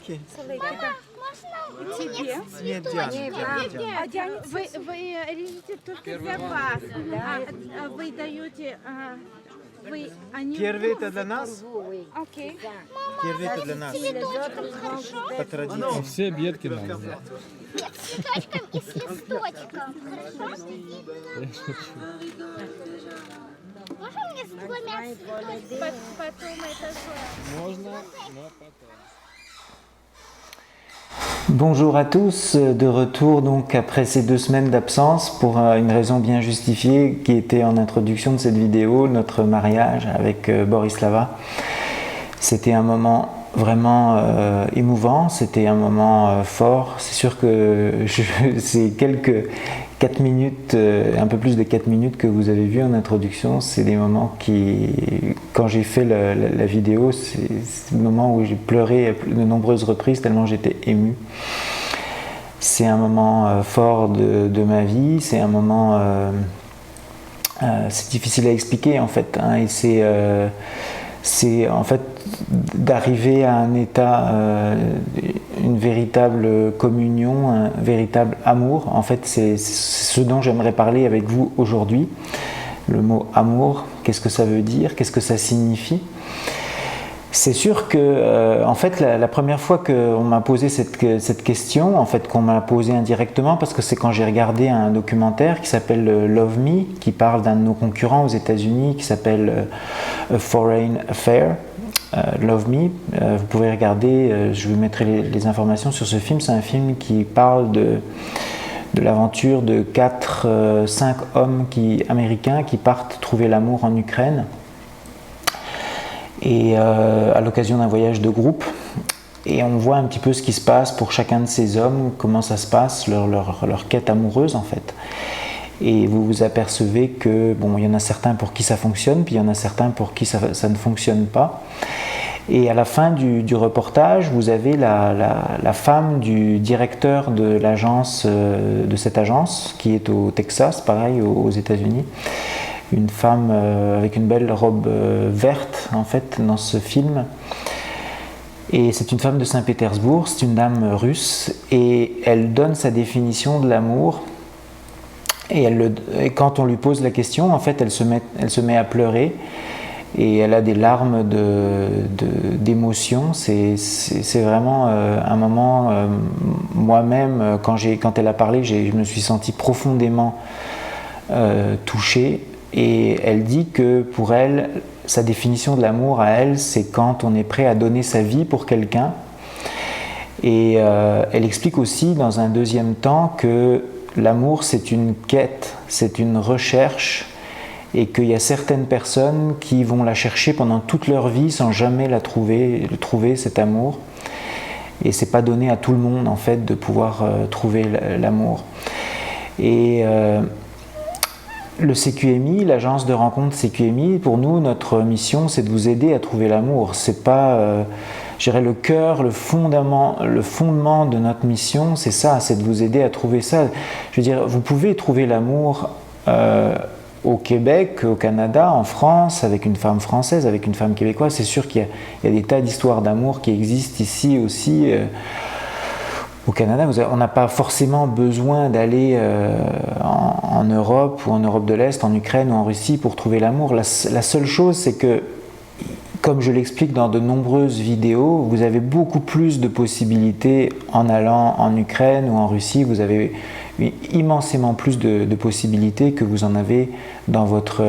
солейки? Тебе? Нет, Диане. А Диане, вы режете только для вас. Вы даете... Первый это для нас, Окей. первый это для нас. По традиции. Все объедки надо взять. Нет, с цветочком и с листочком. Хорошо? Можно мне с двумя цветочками? Потом это же... Можно, но потом. Bonjour à tous, de retour donc après ces 2 semaines d'absence pour une raison bien justifiée qui était en introduction de cette vidéo, notre mariage avec Borislava. C'était un moment vraiment émouvant, c'était un moment fort. C'est sûr que ces quelques 4 minutes, un peu plus de 4 minutes que vous avez vu en introduction, c'est des moments qui, quand j'ai fait la vidéo, c'est le moment où j'ai pleuré de nombreuses reprises tellement j'étais ému. C'est un moment fort de ma vie, c'est un moment, c'est difficile à expliquer en fait, hein, et c'est en fait d'arriver à un état, une véritable communion, un véritable amour. En fait, c'est ce dont j'aimerais parler avec vous aujourd'hui. Le mot amour, qu'est-ce que ça veut dire? Qu'est-ce que ça signifie? C'est sûr que, en fait, la première fois qu'on m'a posé cette question, en fait, qu'on m'a posée indirectement, parce que c'est quand j'ai regardé un documentaire qui s'appelle Love Me, qui parle d'un de nos concurrents aux États-Unis, qui s'appelle A Foreign Affair. Love Me, vous pouvez regarder, je vous mettrai les informations sur ce film. C'est un film qui parle de l'aventure de 4-5 hommes américains qui partent trouver l'amour en Ukraine, et à l'occasion d'un voyage de groupe, et on voit un petit peu ce qui se passe pour chacun de ces hommes, comment ça se passe, leur quête amoureuse en fait. Et vous vous apercevez que bon, il y en a certains pour qui ça fonctionne, puis il y en a certains pour qui ça ne fonctionne pas. Et à la fin du reportage, vous avez la femme du directeur de l'agence, de cette agence, qui est au Texas, pareil, aux États-Unis. Une femme avec une belle robe verte, en fait, dans ce film. Et c'est une femme de Saint-Pétersbourg, c'est une dame russe, et elle donne sa définition de l'amour. Et quand on lui pose la question, en fait, elle se met à pleurer, et elle a des larmes d'émotion. C'est vraiment un moment, moi-même, quand elle a parlé, je me suis senti profondément touché. Et elle dit que pour elle, sa définition de l'amour à elle, c'est quand on est prêt à donner sa vie pour quelqu'un. Et elle explique aussi dans un deuxième temps que l'amour, c'est une quête, c'est une recherche, et qu'il y a certaines personnes qui vont la chercher pendant toute leur vie sans jamais trouver cet amour. Et c'est pas donné à tout le monde en fait de pouvoir trouver l'amour. Et le CQMI, l'agence de rencontre CQMI, pour nous, notre mission, c'est de vous aider à trouver l'amour. C'est pas, je dirais, le cœur, le fondement de notre mission, c'est ça, c'est de vous aider à trouver ça. Je veux dire, vous pouvez trouver l'amour au Québec, au Canada, en France, avec une femme française, avec une femme québécoise. C'est sûr qu'il y a des tas d'histoires d'amour qui existent ici aussi. Au Canada, on n'a pas forcément besoin d'aller en Europe ou en Europe de l'Est, en Ukraine ou en Russie pour trouver l'amour. La seule chose, c'est que, comme je l'explique dans de nombreuses vidéos, vous avez beaucoup plus de possibilités en allant en Ukraine ou en Russie. Vous avez immensément plus de possibilités que vous en avez dans votre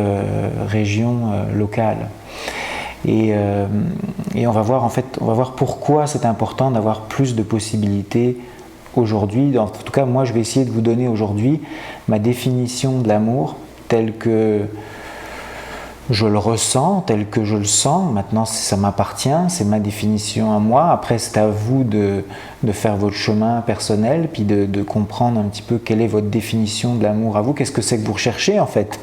région locale. Et on va voir pourquoi c'est important d'avoir plus de possibilités aujourd'hui. En tout cas, moi, je vais essayer de vous donner aujourd'hui ma définition de l'amour telle que je le ressens, tel que je le sens. Maintenant, ça m'appartient, c'est ma définition à moi. Après, c'est à vous de faire votre chemin personnel, puis de comprendre un petit peu quelle est votre définition de l'amour à vous. Qu'est-ce que c'est que vous recherchez, en fait?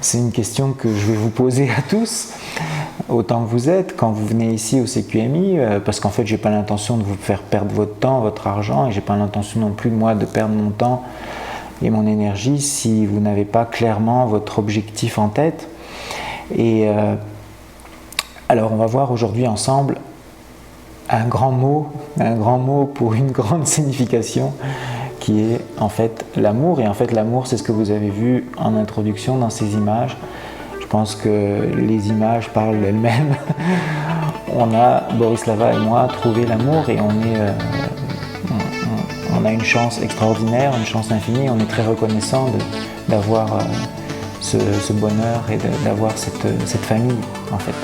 C'est une question que je vais vous poser à tous, autant que vous êtes, quand vous venez ici au CQMI, parce qu'en fait, j'ai pas l'intention de vous faire perdre votre temps, votre argent, et j'ai pas l'intention non plus, moi, de perdre mon temps et mon énergie si vous n'avez pas clairement votre objectif en tête. Et alors on va voir aujourd'hui ensemble un grand mot pour une grande signification qui est en fait l'amour. Et en fait l'amour, c'est ce que vous avez vu en introduction dans ces images. Je pense que les images parlent d'elles-mêmes. On a, Borislava et moi, trouvé l'amour et on a une chance extraordinaire, une chance infinie. On est très reconnaissant d'avoir ce bonheur et d'avoir cette famille en fait.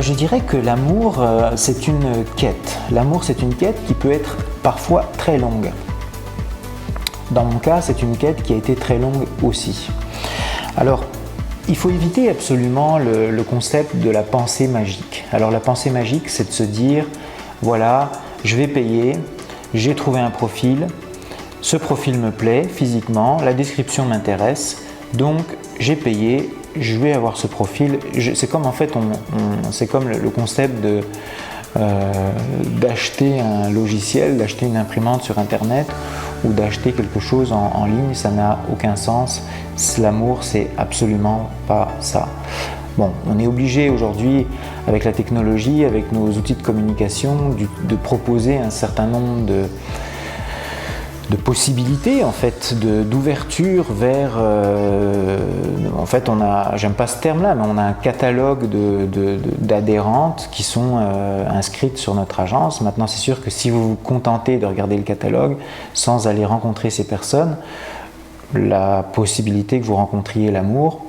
Je dirais que l'amour, c'est une quête. L'amour, c'est une quête qui peut être parfois très longue. Dans mon cas, c'est une quête qui a été très longue aussi. Alors, il faut éviter absolument le concept de la pensée magique. Alors, la pensée magique, c'est de se dire, voilà, je vais payer, j'ai trouvé un profil, ce profil me plaît physiquement, la description m'intéresse, donc j'ai payé, je vais avoir ce profil. C'est comme en fait, c'est comme le concept d'acheter un logiciel, d'acheter une imprimante sur internet ou d'acheter quelque chose en ligne, ça n'a aucun sens. L'amour, c'est absolument pas ça. Bon, on est obligé aujourd'hui, avec la technologie, avec nos outils de communication, de proposer un certain nombre de possibilités en fait, d'ouverture vers en fait j'aime pas ce terme là, mais on a un catalogue d'adhérentes qui sont inscrites sur notre agence. Maintenant c'est sûr que si vous vous contentez de regarder le catalogue sans aller rencontrer ces personnes, la possibilité que vous rencontriez l'amour,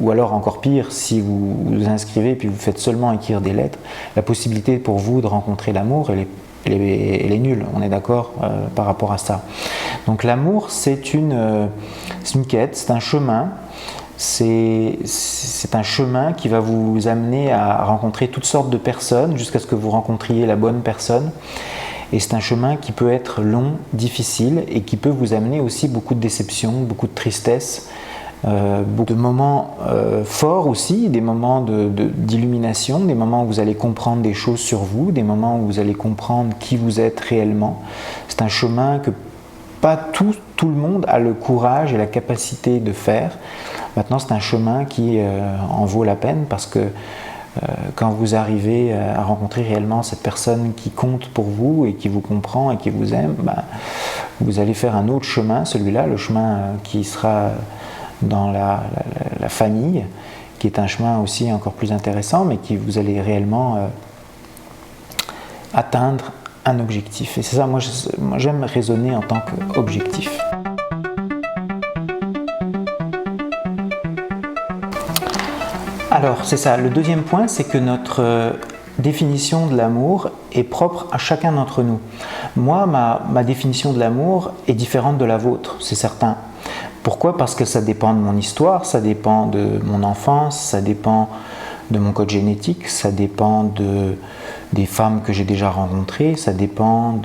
ou alors encore pire, si vous vous inscrivez et puis vous faites seulement écrire des lettres, la possibilité pour vous de rencontrer l'amour, elle est nulle, on est d'accord par rapport à ça. Donc l'amour, c'est une quête, c'est un chemin, c'est un chemin qui va vous amener à rencontrer toutes sortes de personnes jusqu'à ce que vous rencontriez la bonne personne. Et c'est un chemin qui peut être long, difficile et qui peut vous amener aussi beaucoup de déceptions, beaucoup de tristesse, beaucoup de moments forts aussi, des moments d'illumination, des moments où vous allez comprendre des choses sur vous, des moments où vous allez comprendre qui vous êtes réellement. C'est un chemin que pas tout le monde a le courage et la capacité de faire. Maintenant, c'est un chemin qui en vaut la peine parce que quand vous arrivez à rencontrer réellement cette personne qui compte pour vous et qui vous comprend et qui vous aime, vous allez faire un autre chemin, celui-là, le chemin qui sera dans la famille, qui est un chemin aussi encore plus intéressant, mais qui vous allez réellement atteindre un objectif. Et c'est ça, moi j'aime raisonner en tant qu'objectif. Alors c'est ça, le deuxième point, c'est que notre définition de l'amour est propre à chacun d'entre nous. Moi, ma définition de l'amour est différente de la vôtre, c'est certain. Pourquoi ? Parce que ça dépend de mon histoire, ça dépend de mon enfance, ça dépend de mon code génétique, ça dépend des femmes que j'ai déjà rencontrées, ça dépend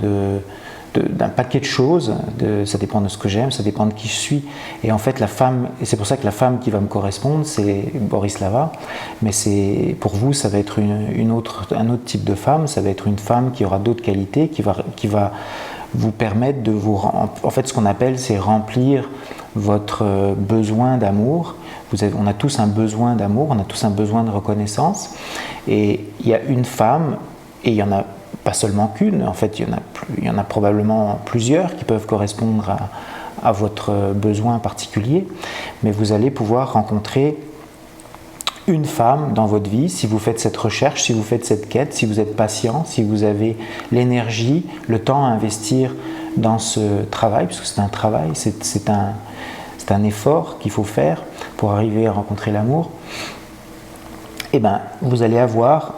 d'un paquet de choses, ça dépend de ce que j'aime, ça dépend de qui je suis. Et en fait, et c'est pour ça que la femme qui va me correspondre, c'est Borislava, mais pour vous, ça va être un autre type de femme, ça va être une femme qui aura d'autres qualités, qui va vous permettre de en fait, ce qu'on appelle, c'est remplir votre besoin d'amour. On a tous un besoin d'amour, on a tous un besoin de reconnaissance. Et il y a une femme, et il n'y en a pas seulement qu'une, en fait, il y en a probablement plusieurs qui peuvent correspondre à votre besoin particulier. Mais vous allez pouvoir rencontrer une femme dans votre vie, si vous faites cette recherche, si vous faites cette quête, si vous êtes patient, si vous avez l'énergie, le temps à investir dans ce travail, puisque c'est un travail, c'est un effort qu'il faut faire pour arriver à rencontrer l'amour, et vous allez avoir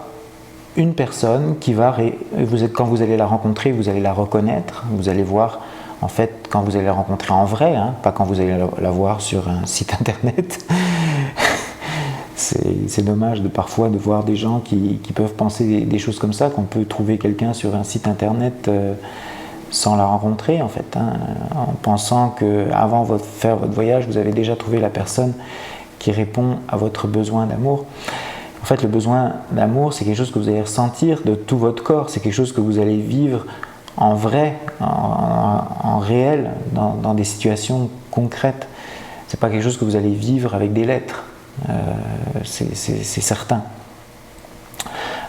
une personne qui quand vous allez la rencontrer, vous allez la reconnaître, vous allez voir, en fait, quand vous allez la rencontrer en vrai, pas quand vous allez la voir sur un site internet. C'est dommage parfois de voir des gens qui peuvent penser des choses comme ça, qu'on peut trouver quelqu'un sur un site internet sans la rencontrer en fait, hein, en pensant qu'avant de faire votre voyage, vous avez déjà trouvé la personne qui répond à votre besoin d'amour. En fait, le besoin d'amour, c'est quelque chose que vous allez ressentir de tout votre corps, c'est quelque chose que vous allez vivre en vrai, en réel, dans des situations concrètes. C'est pas quelque chose que vous allez vivre avec des lettres, c'est certain.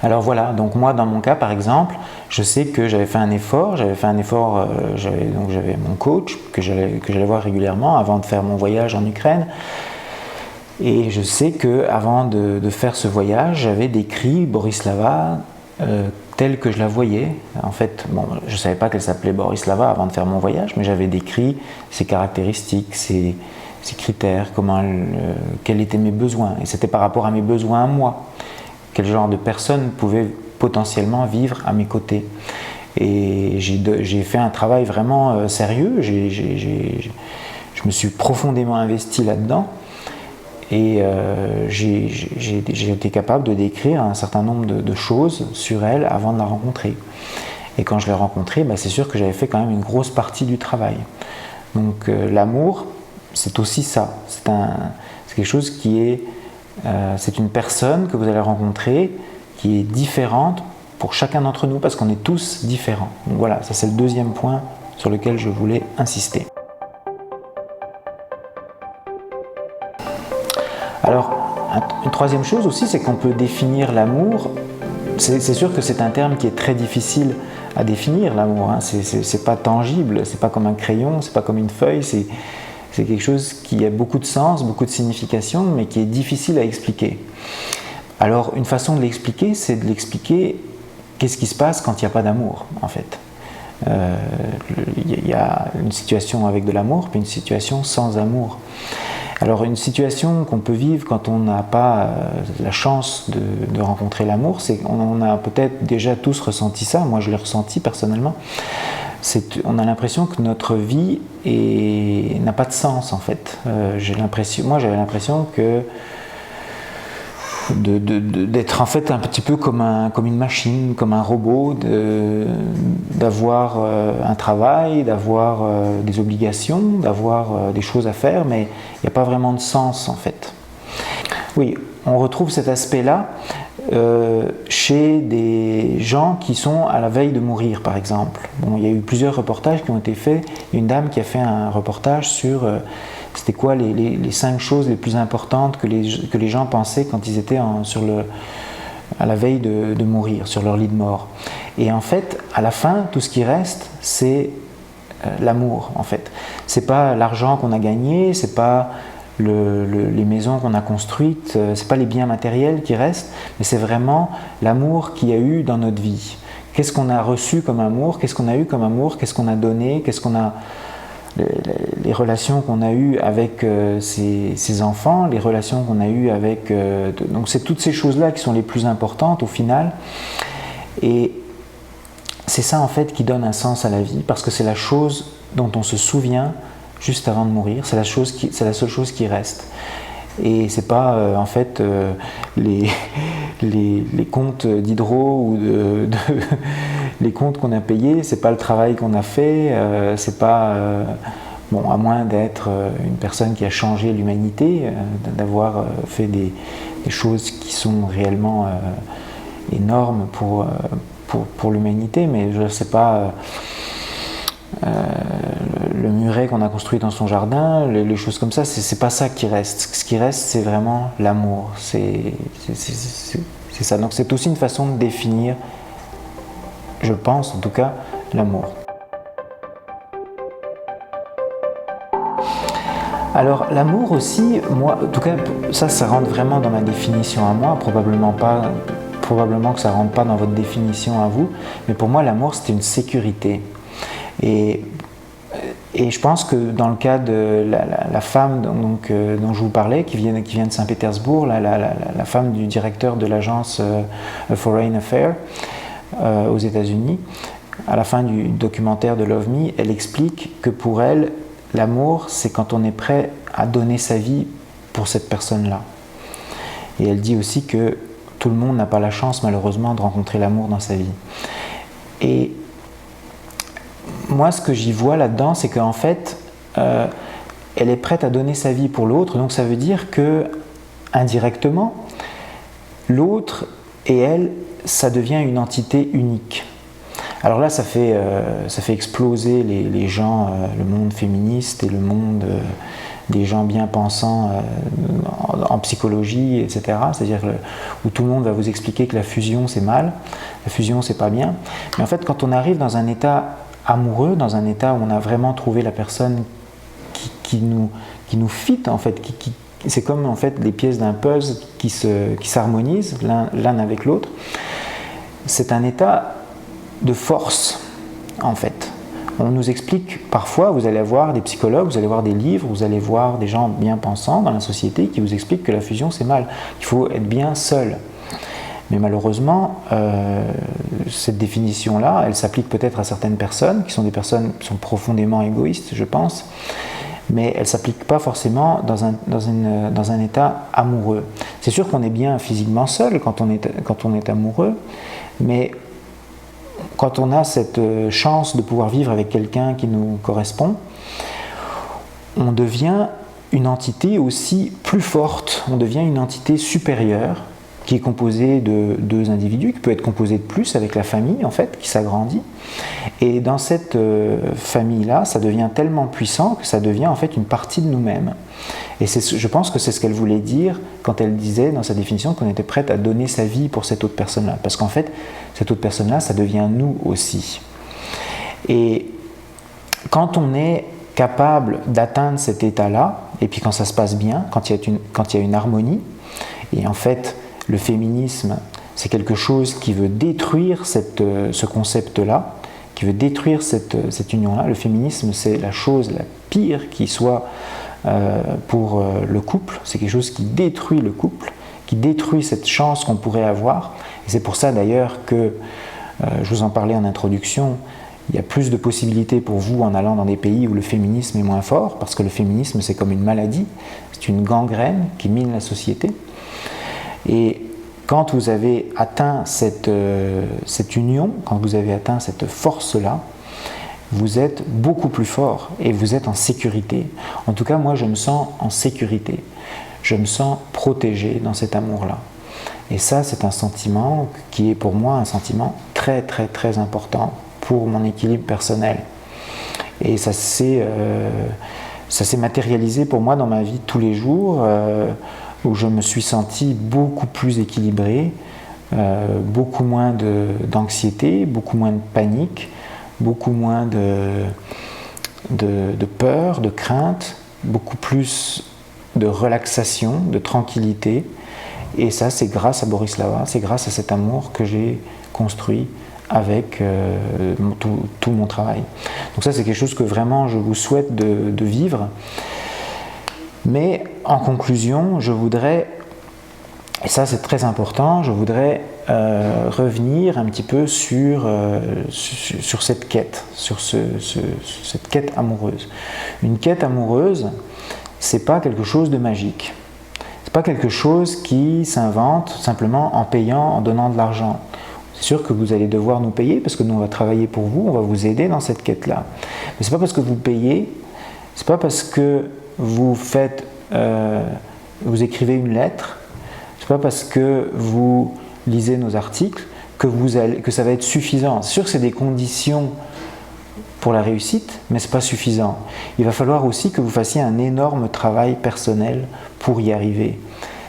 Alors voilà, donc moi dans mon cas par exemple, je sais que j'avais fait un effort, j'avais mon coach que j'allais voir régulièrement avant de faire mon voyage en Ukraine. Et je sais qu'avant de faire ce voyage, j'avais décrit Borislava telle que je la voyais. En fait, bon, je ne savais pas qu'elle s'appelait Borislava avant de faire mon voyage, mais j'avais décrit ses caractéristiques, ses critères, quels étaient mes besoins. Et c'était par rapport à mes besoins à moi. Quel genre de personne pouvait potentiellement vivre à mes côtés. Et j'ai fait un travail vraiment sérieux, je me suis profondément investi là-dedans et j'ai été capable de décrire un certain nombre de choses sur elle avant de la rencontrer. Et quand je l'ai rencontrée, c'est sûr que j'avais fait quand même une grosse partie du travail. Donc l'amour, c'est aussi ça, c'est quelque chose qui est... c'est une personne que vous allez rencontrer qui est différente pour chacun d'entre nous parce qu'on est tous différents. Donc voilà, ça c'est le deuxième point sur lequel je voulais insister. Alors, une troisième chose aussi, c'est qu'on peut définir l'amour. C'est sûr que c'est un terme qui est très difficile à définir, l'amour. Hein. C'est pas tangible, c'est pas comme un crayon, c'est pas comme une feuille, c'est quelque chose qui a beaucoup de sens, beaucoup de signification, mais qui est difficile à expliquer. Alors, une façon de l'expliquer, c'est de l'expliquer qu'est-ce qui se passe quand il n'y a pas d'amour, en fait. Il y a une situation avec de l'amour, puis une situation sans amour. Alors, une situation qu'on peut vivre quand on n'a pas la chance de rencontrer l'amour, c'est qu'on a peut-être déjà tous ressenti ça, moi je l'ai ressenti personnellement. On a l'impression que notre vie n'a pas de sens en fait. Moi j'avais l'impression que d'être en fait un petit peu comme une machine, comme un robot, d'avoir un travail, d'avoir des obligations, d'avoir des choses à faire, mais il n'y a pas vraiment de sens en fait. Oui, on retrouve cet aspect-là chez des gens qui sont à la veille de mourir, par exemple. Bon, il y a eu plusieurs reportages qui ont été faits. Une dame qui a fait un reportage sur c'était quoi les 5 choses les plus importantes que les gens pensaient quand ils étaient à la veille de mourir, sur leur lit de mort. Et en fait, à la fin, tout ce qui reste, c'est l'amour, en fait. C'est pas l'argent qu'on a gagné, c'est pas les maisons qu'on a construites, c'est pas les biens matériels qui restent, mais c'est vraiment l'amour qu'il y a eu dans notre vie. Qu'est-ce qu'on a reçu comme amour, qu'est-ce qu'on a eu comme amour, qu'est-ce qu'on a donné, les relations qu'on a eues avec ses enfants, les relations qu'on a eues avec... donc c'est toutes ces choses-là qui sont les plus importantes au final. Et c'est ça en fait qui donne un sens à la vie, parce que c'est la chose dont on se souvient juste avant de mourir, c'est la seule chose qui reste. Et c'est pas en fait les comptes d'hydro ou les comptes qu'on a payés, c'est pas le travail qu'on a fait, c'est pas bon, à moins d'être une personne qui a changé l'humanité, d'avoir fait des choses qui sont réellement énormes pour l'humanité, mais je sais pas. Le muret qu'on a construit dans son jardin, les choses comme ça, c'est pas ça qui reste. Ce qui reste, c'est vraiment l'amour. C'est ça. Donc c'est aussi une façon de définir, je pense en tout cas, l'amour. Alors l'amour aussi, moi, en tout cas, ça rentre vraiment dans ma définition à moi, probablement que ça rentre pas dans votre définition à vous, mais pour moi l'amour c'était une sécurité. Et je pense que dans le cas de la femme dont je vous parlais, qui vient de Saint-Pétersbourg, la femme du directeur de l'agence Foreign Affairs aux États-Unis, à la fin du documentaire de Love Me, elle explique que pour elle, l'amour, c'est quand on est prêt à donner sa vie pour cette personne-là. Et elle dit aussi que tout le monde n'a pas la chance, malheureusement, de rencontrer l'amour dans sa vie. Et moi, ce que j'y vois là-dedans, c'est qu'en fait, elle est prête à donner sa vie pour l'autre. Donc ça veut dire que, indirectement, l'autre et elle, ça devient une entité unique. Alors là, ça fait exploser les gens, le monde féministe et le monde des gens bien pensants en psychologie, etc. C'est-à-dire où tout le monde va vous expliquer que la fusion c'est mal, la fusion c'est pas bien. Mais en fait, quand on arrive dans un état amoureux, dans un état où on a vraiment trouvé la personne qui nous fit, en fait, c'est comme en fait les pièces d'un puzzle qui s'harmonisent l'un avec l'autre. C'est un état de force, en fait. On nous explique parfois, vous allez voir des psychologues, vous allez voir des livres, vous allez voir des gens bien pensants dans la société qui vous expliquent que la fusion c'est mal, qu'il faut être bien seul. Mais malheureusement, cette définition-là, elle s'applique peut-être à certaines personnes, qui sont des personnes qui sont profondément égoïstes, je pense, mais elle ne s'applique pas forcément dans un état amoureux. C'est sûr qu'on est bien physiquement seul quand on est amoureux, mais quand on a cette chance de pouvoir vivre avec quelqu'un qui nous correspond, on devient une entité aussi plus forte, on devient une entité supérieure qui est composée de deux individus, qui peut être composée de plus avec la famille en fait, qui s'agrandit. Et dans cette famille-là, ça devient tellement puissant que ça devient en fait une partie de nous-mêmes. Et je pense que c'est ce qu'elle voulait dire quand elle disait dans sa définition qu'on était prête à donner sa vie pour cette autre personne-là. Parce qu'en fait, cette autre personne-là, ça devient nous aussi. Et quand on est capable d'atteindre cet état-là, et puis quand ça se passe bien, quand il y a une harmonie, et en fait, le féminisme, c'est quelque chose qui veut détruire ce concept-là, qui veut détruire cette union-là. Le féminisme, c'est la chose la pire qui soit pour le couple. C'est quelque chose qui détruit le couple, qui détruit cette chance qu'on pourrait avoir. Et c'est pour ça d'ailleurs que, je vous en parlais en introduction, il y a plus de possibilités pour vous en allant dans des pays où le féminisme est moins fort, parce que le féminisme, c'est comme une maladie, c'est une gangrène qui mine la société. Et quand vous avez atteint cette union, quand vous avez atteint cette force-là, vous êtes beaucoup plus fort et vous êtes en sécurité. En tout cas, moi, je me sens en sécurité. Je me sens protégé dans cet amour-là. Et ça, c'est un sentiment qui est pour moi un sentiment très, très, très important pour mon équilibre personnel. Et ça s'est matérialisé pour moi dans ma vie de tous les jours, où je me suis senti beaucoup plus équilibré, beaucoup moins d'anxiété, beaucoup moins de panique, beaucoup moins de peur, de crainte, beaucoup plus de relaxation, de tranquillité. Et ça, c'est grâce à Borislava, c'est grâce à cet amour que j'ai construit avec tout mon travail. Donc ça, c'est quelque chose que vraiment je vous souhaite de vivre. Mais en conclusion, je voudrais, et ça c'est très important, je voudrais revenir un petit peu sur cette quête, sur cette quête amoureuse. Une quête amoureuse, c'est pas quelque chose de magique. C'est pas quelque chose qui s'invente simplement en payant, en donnant de l'argent. C'est sûr que vous allez devoir nous payer parce que nous on va travailler pour vous, on va vous aider dans cette quête-là. Mais c'est pas parce que vous payez, c'est pas parce que vous écrivez une lettre, c'est pas parce que vous lisez nos articles que ça va être suffisant. C'est sûr que c'est des conditions pour la réussite, mais c'est pas suffisant. Il va falloir aussi que vous fassiez un énorme travail personnel pour y arriver.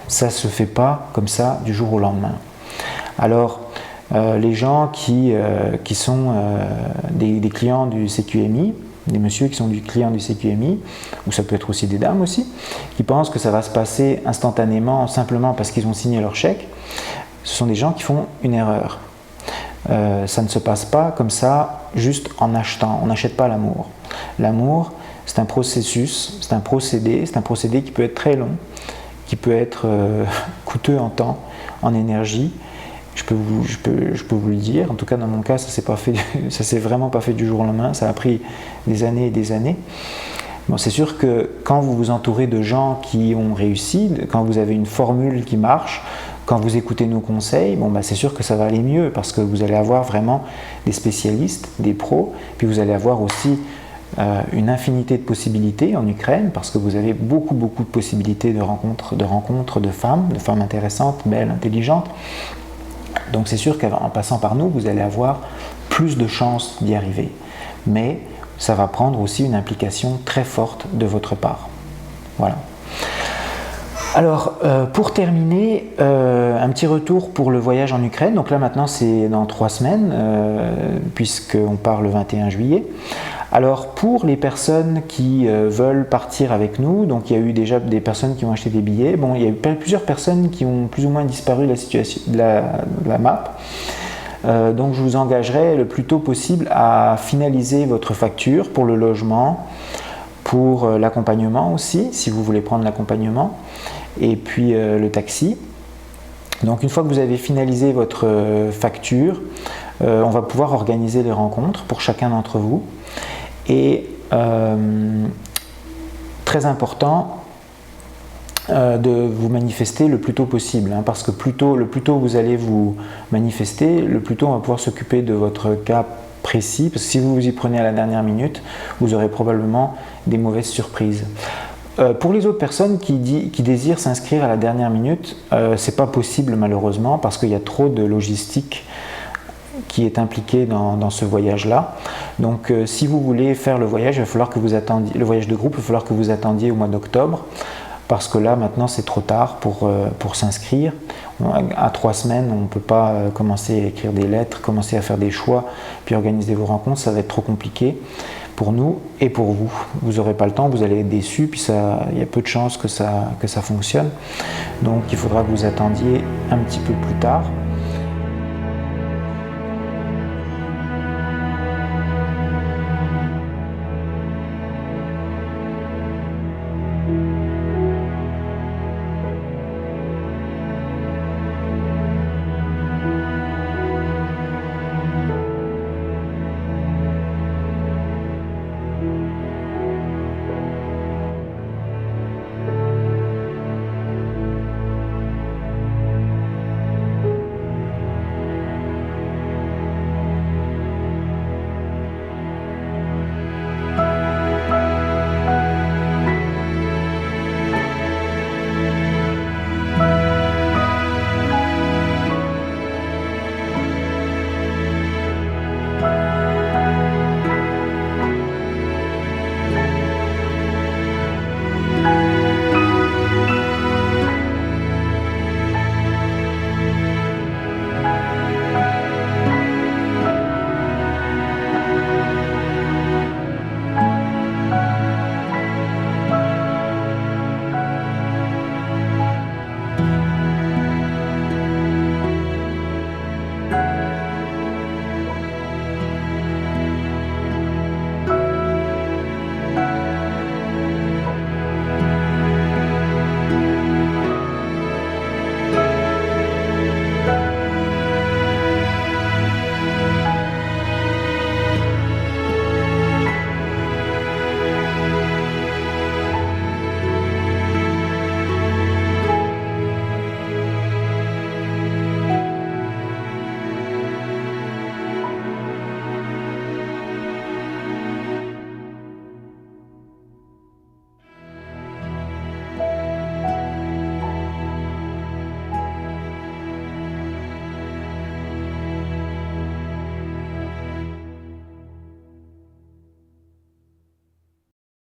Ça se fait pas comme ça du jour au lendemain. Alors, les gens qui sont des clients du CQMI, des messieurs qui sont des clients du CQMI, ou ça peut être aussi des dames aussi, qui pensent que ça va se passer instantanément simplement parce qu'ils ont signé leur chèque, ce sont des gens qui font une erreur. Ça ne se passe pas comme ça juste en achetant. On n'achète pas l'amour. L'amour, c'est un processus, c'est un procédé qui peut être très long, qui peut être coûteux en temps, en énergie. Je peux vous le dire, en tout cas dans mon cas, ça s'est vraiment pas fait du jour au lendemain, ça a pris des années et des années. Bon, c'est sûr que quand vous vous entourez de gens qui ont réussi, quand vous avez une formule qui marche, Quand vous écoutez nos conseils, bon, c'est sûr que ça va aller mieux parce que vous allez avoir vraiment des spécialistes, des pros, puis vous allez avoir aussi une infinité de possibilités en Ukraine parce que vous avez beaucoup de possibilités de rencontres de femmes intéressantes, belles, intelligentes. Donc c'est sûr qu'en passant par nous, vous allez avoir plus de chances d'y arriver. Mais ça va prendre aussi une implication très forte de votre part. Voilà. Alors, pour terminer, un petit retour pour le voyage en Ukraine. Donc là, maintenant, c'est dans 3 semaines, puisqu'on part le 21 juillet. Alors, pour les personnes qui veulent partir avec nous, donc il y a eu déjà des personnes qui ont acheté des billets. Bon, il y a eu plusieurs personnes qui ont plus ou moins disparu de la map. Donc, je vous engagerai le plus tôt possible à finaliser votre facture pour le logement, pour l'accompagnement aussi, si vous voulez prendre l'accompagnement, et puis le taxi. Donc une fois que vous avez finalisé votre facture, on va pouvoir organiser les rencontres pour chacun d'entre vous. Et très important de vous manifester le plus tôt possible, hein, parce que le plus tôt vous allez vous manifester, le plus tôt on va pouvoir s'occuper de votre cas précis, parce que si vous vous y prenez à la dernière minute, vous aurez probablement des mauvaises surprises. Pour les autres personnes qui désirent s'inscrire à la dernière minute, c'est pas possible malheureusement parce qu'il y a trop de logistique qui est impliquée dans ce voyage-là. Donc si vous voulez faire le voyage, il va falloir que vous attendiez, le voyage de groupe, il va falloir que vous attendiez au mois d'octobre, parce que là maintenant c'est trop tard pour s'inscrire. À 3 semaines, on ne peut pas commencer à écrire des lettres, commencer à faire des choix, puis organiser vos rencontres, ça va être trop compliqué pour nous et pour vous. Vous n'aurez pas le temps, vous allez être déçus, puis il y a peu de chances que ça fonctionne. Donc il faudra que vous attendiez un petit peu plus tard.